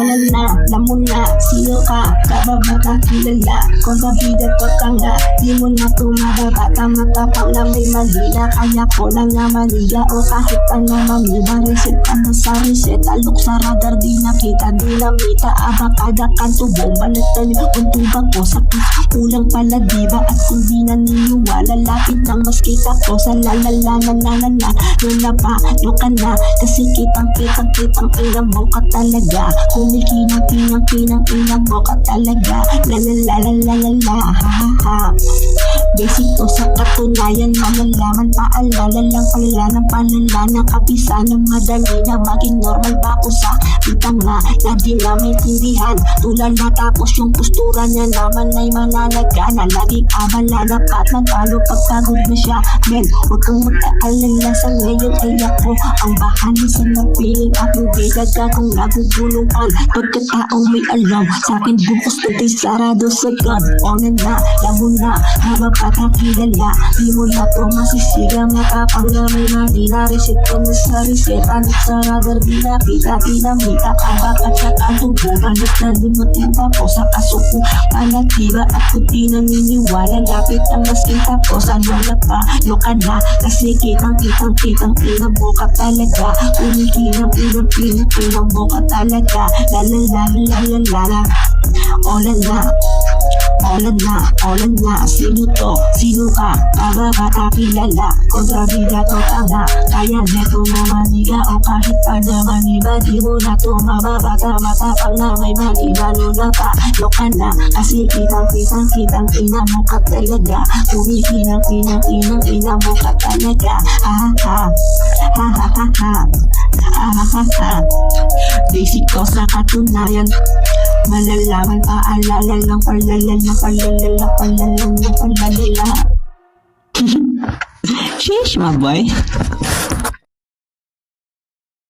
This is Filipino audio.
wala na, alam mo na, sino ka, kababata kilala, kontrabida ko ka nga, di mo na tumababata, matapang na may malila, kaya ko lang nga maliga, o kahit ano mamiba, reset ka na sa reset, alok sa radar, di nakita, di namita, abakada kan tubo, balat talim, untuba ko sa kulang pala diba, at kung di naniniwala, lapit ng mas kita ko, sa lalala, napa, no ka na, kasi kitang ina mo ka talaga, kumikinang ina mo ka talaga, la ha ha. Basic to sa katunayan, malalaman, paalala lang palala ng palala, nakapisa ng madali na maging normal ba ako sa bitang nga, na di na may tindihan, tulala tapos yung postura niya naman ay mananaga, na laging abala na patman talo pagkagod na siya, men, huwag kang mag-aalala sa ngayon ay ako ang bahala sa napiling aking bigaga kung naguguluhan, pagkataong may alam sa akin bukas pati sarado sa God, on and na, labo na, mapapakilala, di mo na to masisiga, matapang na may manila, reset ko na sa reset, anak sa radar, di nakita, dinamita, kabak at saka tubo, balik na di mo tinta ko sa kasuko, palatiba at puti naniniwala, lapit ang mas kita ko, sa lola pa, no ka na, kasi kitang ina mo ka talaga, kumikinang ina mo ka talaga, la Olan na, sino to, sino ka, kababata kilala, kontrabida to tanga, kaya neto mamaniga o kahit pa naman iba, di mo na to mababata, matapang na may maniba, luna pa, loka na, kasi kitang ina mo ka talaga, kumikinang ina mo ka talaga, ha. Basic ko sa katunayan, malalaman, paalala lang, palala. Sheesh, my boy.